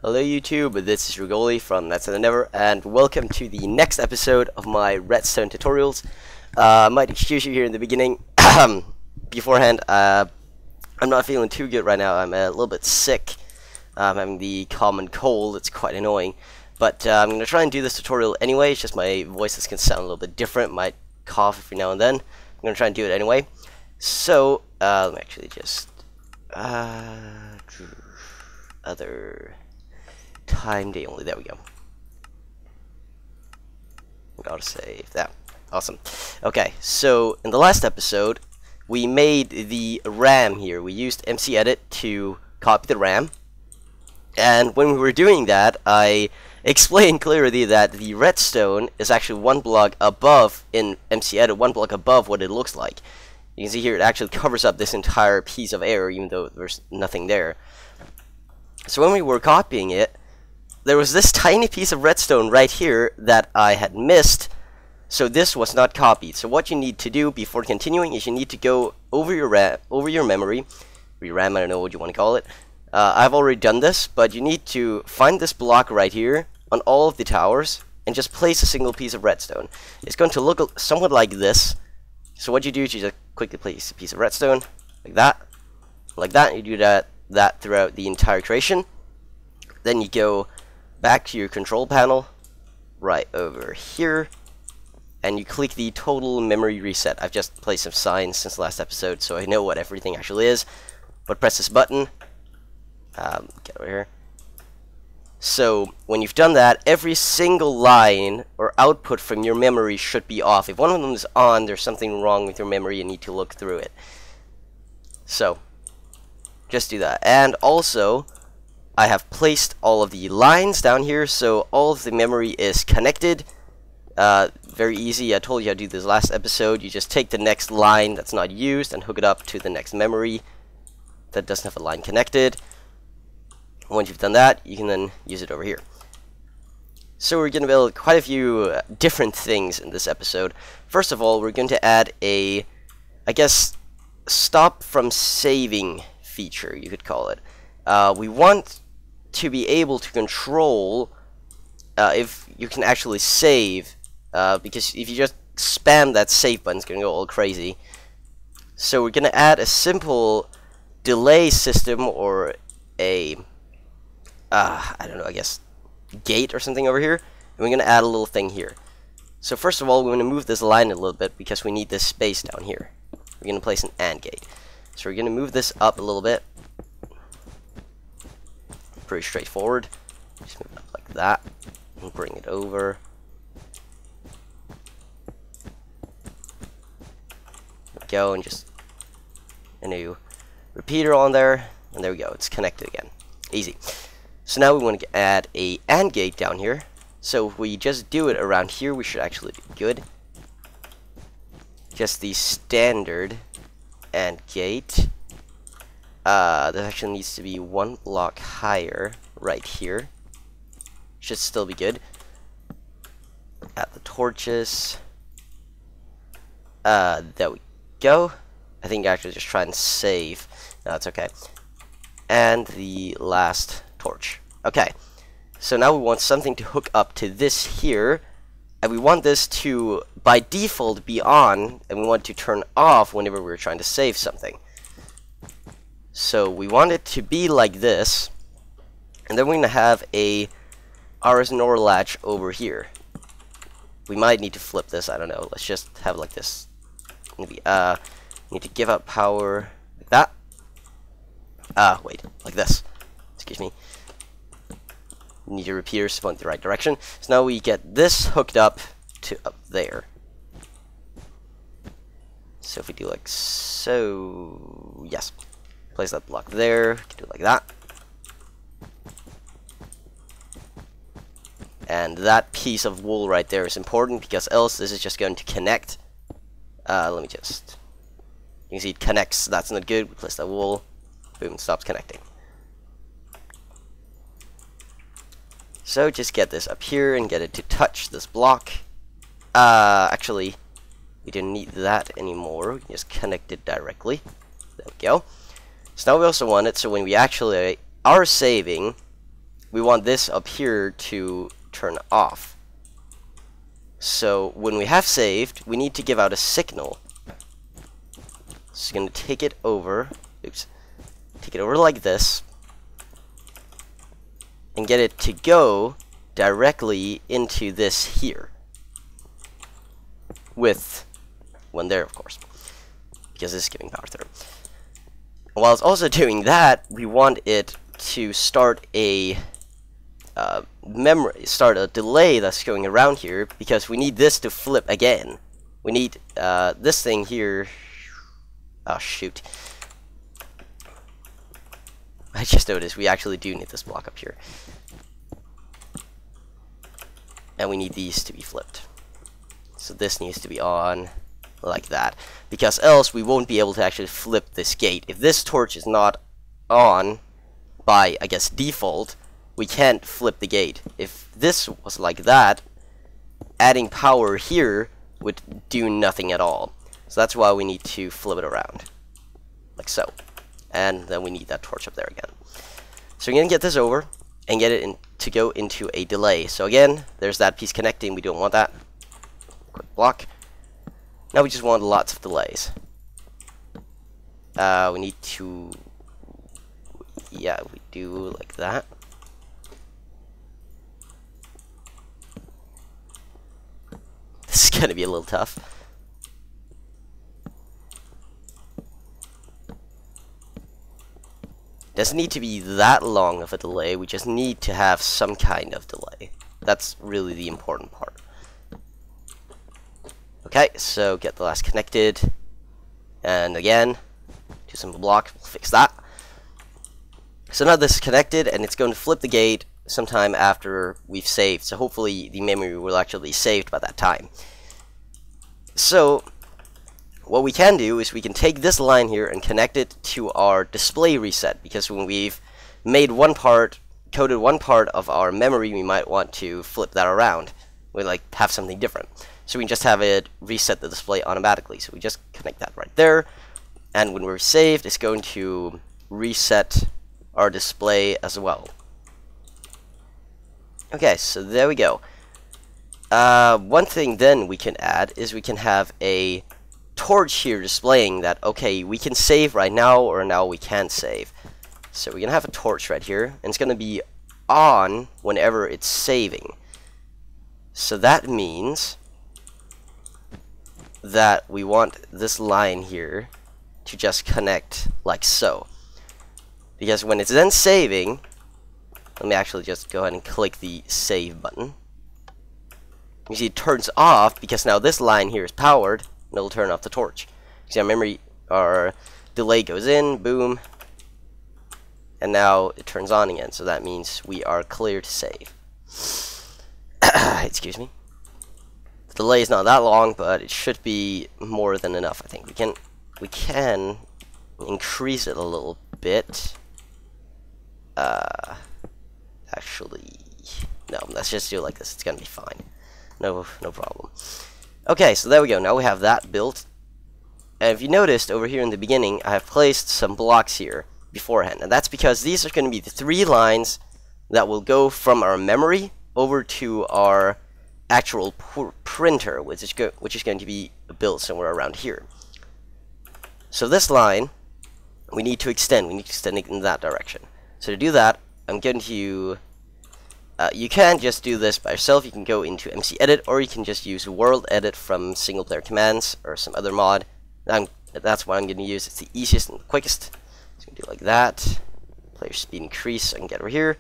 Hello YouTube, this is Drugoli from That's and Never, and welcome to the next episode of my redstone tutorials. I might excuse you here in the beginning. Beforehand, I'm not feeling too good right now. I'm a little bit sick. I'm having the common cold. It's quite annoying. But I'm going to try and do this tutorial anyway. It's just my voice is going to sound a little bit different. Might cough every now and then. I'm going to try and do it anyway. So, let me actually just... other... time day only. There we go. Gotta save that. Awesome. Okay, so in the last episode, we made the RAM here. We used MC Edit to copy the RAM, and when we were doing that, I explained clearly that the redstone is actually one block above in MC Edit, one block above what it looks like. You can see here it actually covers up this entire piece of air, even though there's nothing there. So when we were copying it, there was this tiny piece of redstone right here that I had missed, so this was not copied. So what you need to do before continuing is you need to go over your memory, or your RAM, I don't know what you want to call it. I've already done this, but you need to find this block right here on all of the towers and just place a single piece of redstone. It's going to look somewhat like this. So what you do is you just quickly place a piece of redstone like that, and you do that throughout the entire creation. Then you go back to your control panel right over here, and you click the total memory reset. I've just placed some signs since the last episode so I know what everything actually is, but press this button. Get over here. So when you've done that, every single line or output from your memory should be off. If one of them is on, there's something wrong with your memory. You need to look through it. So just do that. And also, I have placed all of the lines down here, so all of the memory is connected. Very easy. I told you how to do this last episode. You just take the next line that's not used and hook it up to the next memory that doesn't have a line connected. Once you've done that, you can then use it over here. So we're going to build quite a few different things in this episode. First of all, we're going to add a, I guess, stop from saving feature, you could call it. We want to be able to control if you can actually save, because if you just spam that save button, it's going to go all crazy. So we're going to add a simple delay system, or a I don't know, I guess gate or something over here, and we're going to add a little thing here. So first of all, we're going to move this line a little bit because we need this space down here. We're going to place an AND gate. So we're going to move this up a little bit. Pretty straightforward. Just move it up like that and bring it over. There we go, and just a new repeater on there, and there we go, it's connected again. Easy. So now we want to add a AND gate down here. So if we just do it around here, we should actually be good. Just the standard AND gate. That actually needs to be one block higher right here. Should still be good. Add the torches. There we go. I think actually just try and save. No, it's okay. And the last torch. Okay. So now we want something to hook up to this here. And we want this to, by default, be on. And we want to turn off whenever we're trying to save something. So we want it to be like this, and then we're going to have a RS NOR latch over here. We might need to flip this, I don't know. Let's just have it like this. Maybe, need to give up power like that. Wait, like this. Excuse me. Need to repeater to point the right direction. So now we get this hooked up to up there. So if we do like so, yes. Place that block there, do it like that. And that piece of wool right there is important, because else this is just going to connect. Let me just... You can see it connects, that's not good. We place that wool, boom, it stops connecting. So just get this up here and get it to touch this block. Actually, we don't need that anymore. We can just connect it directly. There we go. So now we also want it so when we actually are saving, we want this up here to turn off. So when we have saved, we need to give out a signal. So I'm going to take it over. Oops. Take it over like this. And get it to go directly into this here. With one there, of course. Because this is giving power through. And while it's also doing that, we want it to start a delay that's going around here, because we need this to flip again. We need this thing here. Oh shoot! I just noticed we actually do need this block up here, and we need these to be flipped. So this needs to be on like that, because else we won't be able to actually flip this gate. If this torch is not on by, I guess, default, we can't flip the gate. If this was like that, adding power here would do nothing at all. So that's why we need to flip it around, like so. And then we need that torch up there again. So we're going to get this over and get it to go into a delay. So again, there's that piece connecting. We don't want that. Quick block. Now we just want lots of delays. We need to... Yeah, we do like that. This is going to be a little tough. Doesn't need to be that long of a delay, we just need to have some kind of delay. That's really the important part. Okay, so get the last connected, and again, do some block, we'll fix that. So now this is connected, and it's going to flip the gate sometime after we've saved, so hopefully the memory will actually be saved by that time. So what we can do is we can take this line here and connect it to our display reset, because when we've made one part, coded one part of our memory, we might want to flip that around. We like have something different. So we can just have it reset the display automatically. So we just connect that right there, and when we're saved, it's going to reset our display as well. Okay, so there we go. One thing then we can add is we can have a torch here displaying that, okay, we can save right now, or now we can't save. So we're gonna have a torch right here, and it's gonna be on whenever it's saving. So that means that we want this line here to just connect like so, because when it's then saving, let me actually just go ahead and click the save button. You see it turns off because now this line here is powered, and it'll turn off the torch. See, our memory, our delay goes in, boom, and now it turns on again. So that means we are clear to save. Excuse me. The delay is not that long, but it should be more than enough. I think we can increase it a little bit. Actually, no. Let's just do it like this. It's gonna be fine. No problem. Okay, so there we go. Now we have that built. And if you noticed over here in the beginning, I have placed some blocks here beforehand. And that's because these are going to be the 3 lines that will go from our memory over to our actual printer, which is going to be built somewhere around here. So this line, we need to extend. We need to extend it in that direction. So to do that, I'm going to... you can just do this by yourself. You can go into MC Edit, or you can just use World Edit from Single Player Commands or some other mod. That's what I'm going to use. It's the easiest and the quickest. So I'm going to do like that. Player speed increase. I can get over here.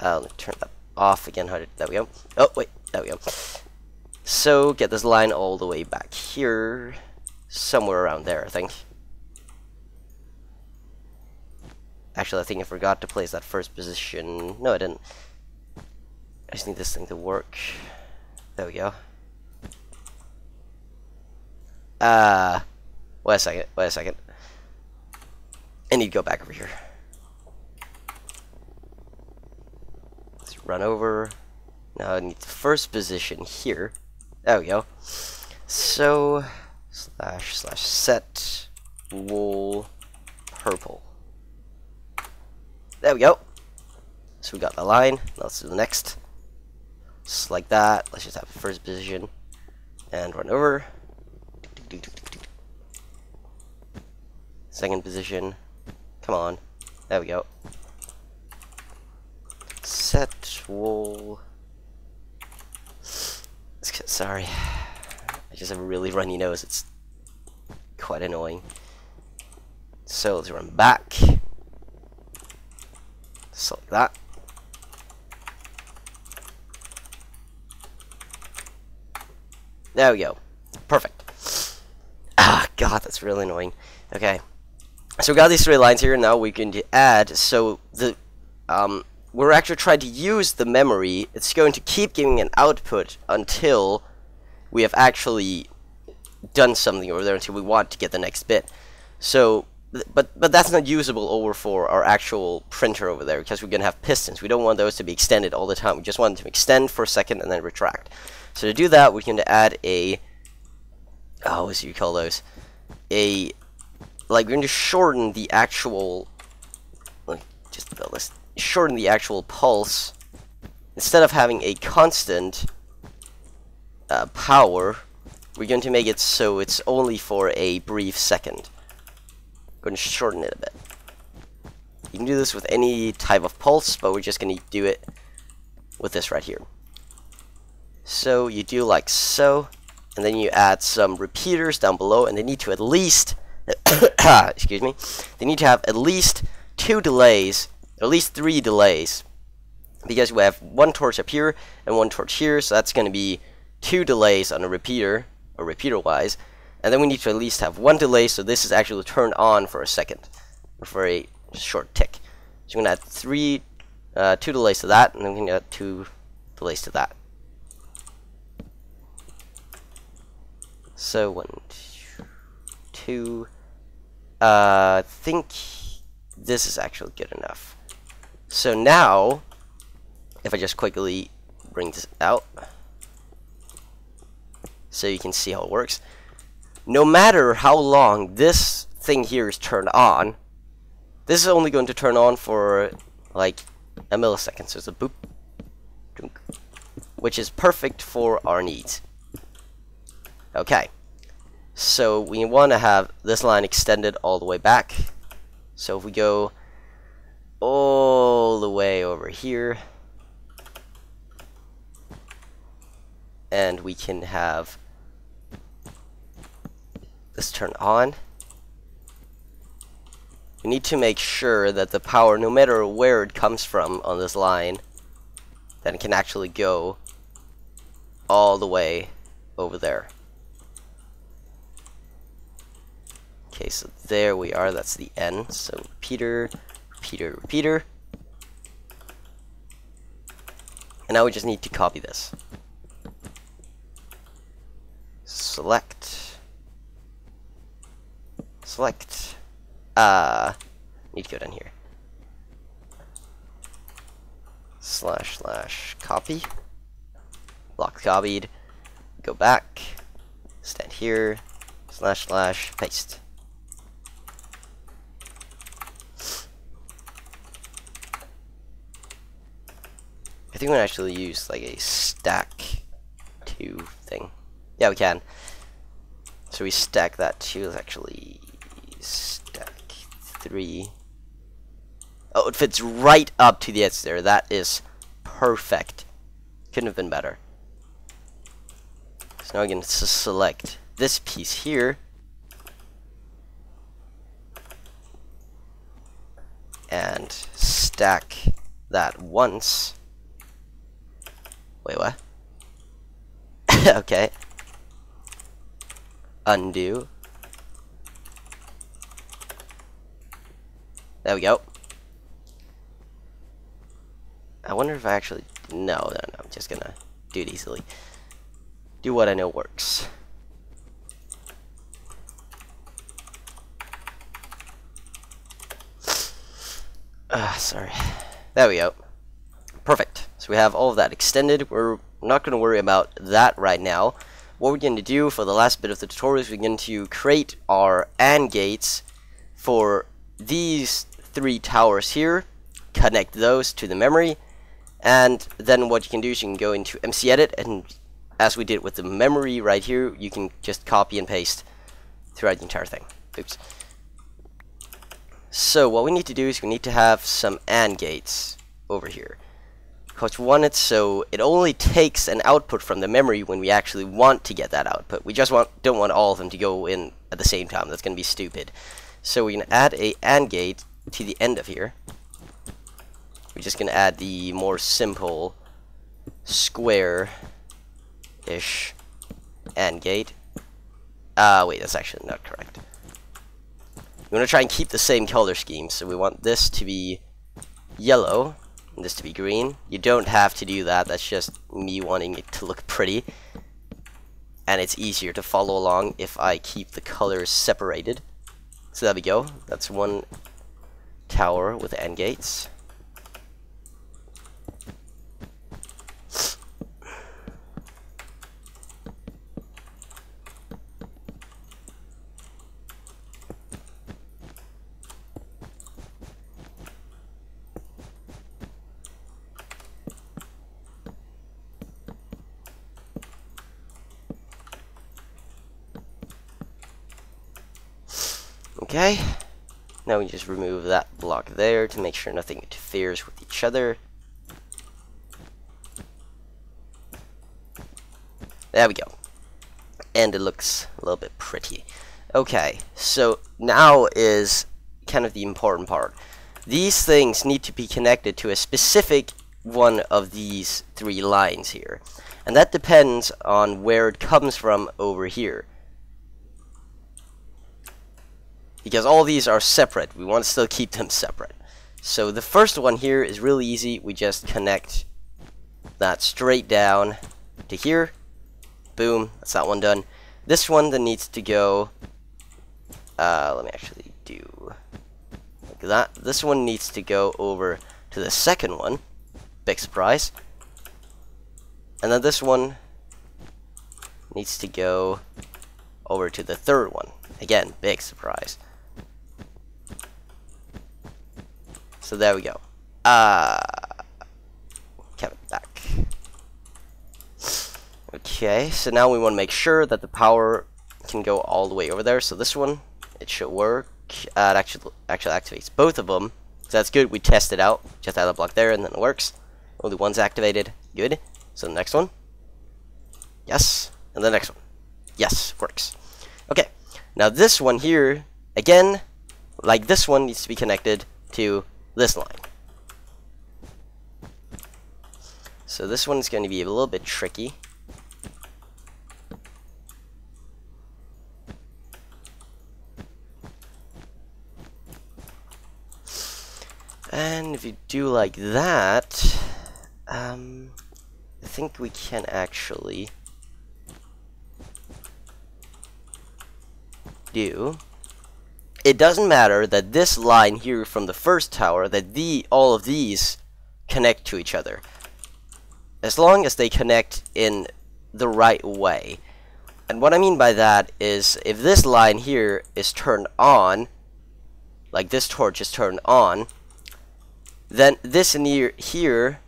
Let me turn that off again. There we go. Oh wait, there we go. So get this line all the way back here, somewhere around there, I think. Actually, I think I forgot to place that first position. No, I didn't. I just need this thing to work. There we go. Wait a second. I need to go back over here. Let's run over. Now I need the first position here. There we go. So, / set wool purple. There we go. So we got the line. Now let's do the next. Just like that. Let's just have the first position and run over. Second position. Come on. There we go. Set wool. Sorry. I just have a really runny nose. It's quite annoying. So let's run back. Just like that. There we go. Perfect. Ah, God, that's really annoying. Okay. So we got these three lines here. Now we can add. So the we're actually trying to use the memory. It's going to keep giving an output until we have actually done something over there, until we want to get the next bit. So, but that's not usable over for our actual printer over there, because we're going to have pistons. We don't want those to be extended all the time. We just want them to extend for a second and then retract. So to do that, we're going to add a, oh, what do you call those? We're going to shorten the actual, shorten the actual pulse. Instead of having a constant power, we're going to make it so it's only for a brief second. We're going to shorten it a bit. You can do this with any type of pulse, but we're just going to do it with this right here. So you do like so, and then you add some repeaters down below, and they need to at least excuse me, they need to have at least 2 delays, or at least 3 delays, because we have 1 torch up here and 1 torch here, so that's going to be 2 delays on a repeater, or repeater wise, and then we need to at least have 1 delay, so this is actually turned on for a second, or for a short tick. So we're going to add 2 delays to that, and then we're going to add 2 delays to that. So 1, 2, I think this is actually good enough. So now, if I just quickly bring this out, so you can see how it works. No matter how long this thing here is turned on, this is only going to turn on for like a millisecond. So it's a boop, dunk, which is perfect for our needs. Okay, so we want to have this line extended all the way back. So if we go all the way over here, and we can have this turn on, we need to make sure that the power, no matter where it comes from on this line, that it can actually go all the way over there. Okay, so there we are, that's the end. So repeater, repeater, repeater. And now we just need to copy this. Select. Select. Need to go down here. / copy. Block copied. Go back. Stand here. / paste. I think we can actually use like a stack 2 thing. Yeah, we can. So we stack that 2. Let's actually stack 3. Oh, it fits right up to the edge there. That is perfect. Couldn't have been better. So now we can select this piece here. And stack that once. Wait, what? Okay. Undo. There we go. I wonder if I actually... No, I'm just gonna do it easily. Do what I know works. Sorry. There we go. Perfect. So we have all of that extended. We're not going to worry about that right now. What we're going to do for the last bit of the tutorial is we're going to create our AND gates for these 3 towers here connect those to the memory, and then what you can do is you can go into MC Edit, and as we did with the memory right here, you can just copy and paste throughout the entire thing. Oops. So what we need to do is we need to have some AND gates over here. Because we want it so it only takes an output from the memory when we actually want to get that output. We just don't want all of them to go in at the same time. That's going to be stupid. So we can add a AND gate to the end of here. We're just going to add the more simple square-ish AND gate. Wait, that's actually not correct. We want to try and keep the same color scheme. So we want this to be yellow and this to be green. You don't have to do that. That's just me wanting it to look pretty. And it's easier to follow along if I keep the colors separated. So there we go. That's one tower with AND gates. Okay, now we just remove that block there to make sure nothing interferes with each other. There we go. And it looks a little bit pretty. Okay, so now is kind of the important part. These things need to be connected to a specific one of these three lines here. And that depends on where it comes from over here. Because all these are separate. We want to still keep them separate. So the first one here is really easy. We just connect that straight down to here. Boom. That's that one done. This one then needs to go... let me actually do like that. This one needs to go over to the second one. Big surprise. And then this one needs to go over to the third one. Again, big surprise. So there we go. Get it back. Okay, so now we want to make sure that the power can go all the way over there. So this one, it should work. It actually activates both of them. So that's good. We test it out. Just add a block there, and then it works. Only one's activated. Good. So the next one. Yes. And the next one. Yes, works. Okay. Now this one here, again, like this one, needs to be connected to this line. So this one's going to be a little bit tricky. And if you do like that, I think we can actually do... It doesn't matter that this line here from the first tower, that all of these connect to each other. As long as they connect in the right way. And what I mean by that is, if this line here is turned on, like this torch is turned on, then this in here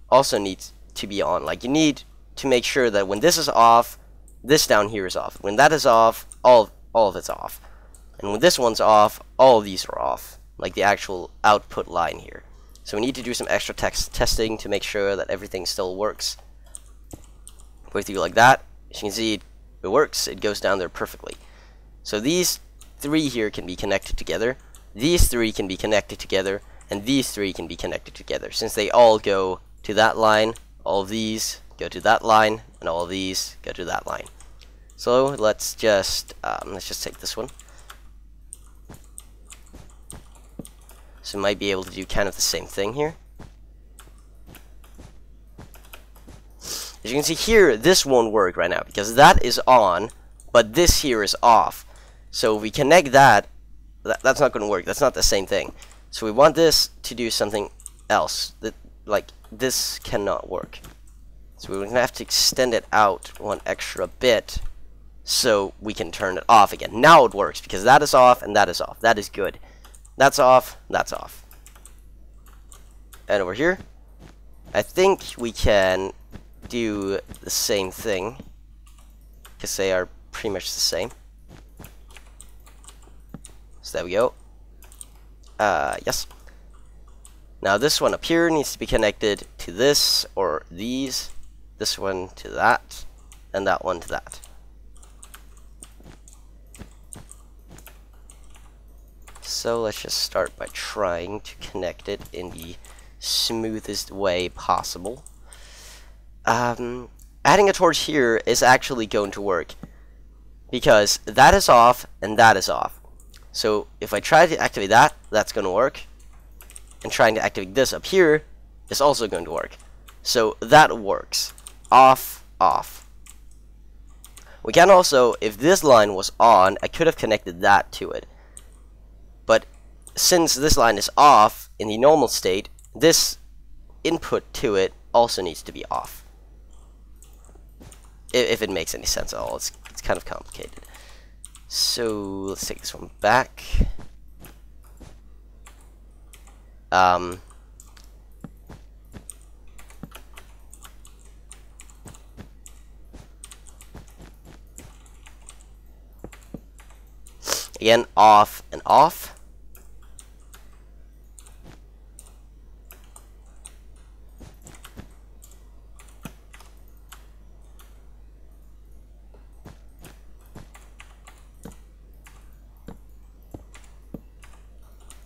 also needs to be on. Like, you need to make sure that when this is off, this down here is off. When that is off, all of it's off. And when this one's off, all of these are off, like the actual output line here. So we need to do some extra testing to make sure that everything still works. If we do like that, as you can see, it works. It goes down there perfectly. So these three here can be connected together. These three can be connected together. And these three can be connected together. Since they all go to that line, all of these go to that line, and all of these go to that line. So let's just take this one. So we might be able to do kind of the same thing here. As you can see here, this won't work right now because that is on, but this here is off. So if we connect that, that's not going to work. That's not the same thing. So we want this to do something else. Like, this cannot work. So we're going to have to extend it out one extra bit so we can turn it off again. Now it works because that is off and that is off. That is good. That's off, that's off. And over here, I think we can do the same thing, because they are pretty much the same. So there we go. Yes. Now this one up here needs to be connected to this, or these. This one to that, and that one to that. So let's just start by trying to connect it in the smoothest way possible. Adding a torch here is actually going to work, because that is off and that is off. So if I try to activate that, that's going to work. And trying to activate this up here is also going to work. So that works. Off, off. We can also, if this line was on, I could have connected that to it. But since this line is off in the normal state, this input to it also needs to be off. If it makes any sense at all. It's kind of complicated. So let's take this one back. Again, off and off.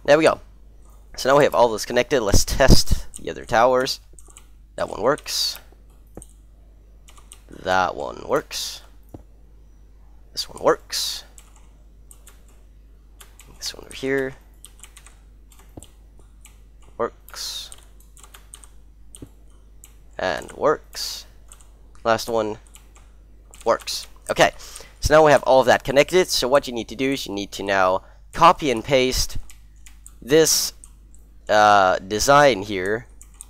There we go. So now we have all this connected. Let's test the other towers. That one works. That one works. This one works. This one over here works. And works. Last one works. Okay, so now we have all of that connected. So what you need to do is you need to now copy and paste this design here,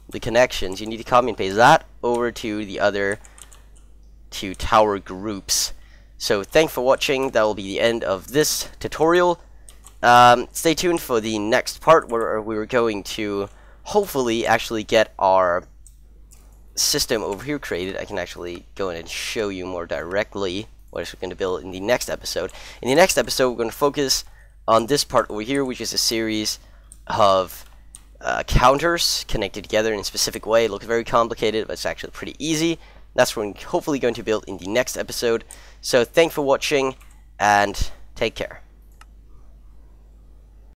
the connections. You need to copy and paste that over to the other two tower groups. So thanks for watching. That will be the end of this tutorial. Stay tuned for the next part, where we're going to hopefully actually get our system over here created. I can actually go in and show you more directly what we're going to build in the next episode. In the next episode, we're going to focus on this part over here, which is a series of counters connected together in a specific way. It looks very complicated, but it's actually pretty easy. That's what we're hopefully going to build in the next episode. So thanks for watching, and take care.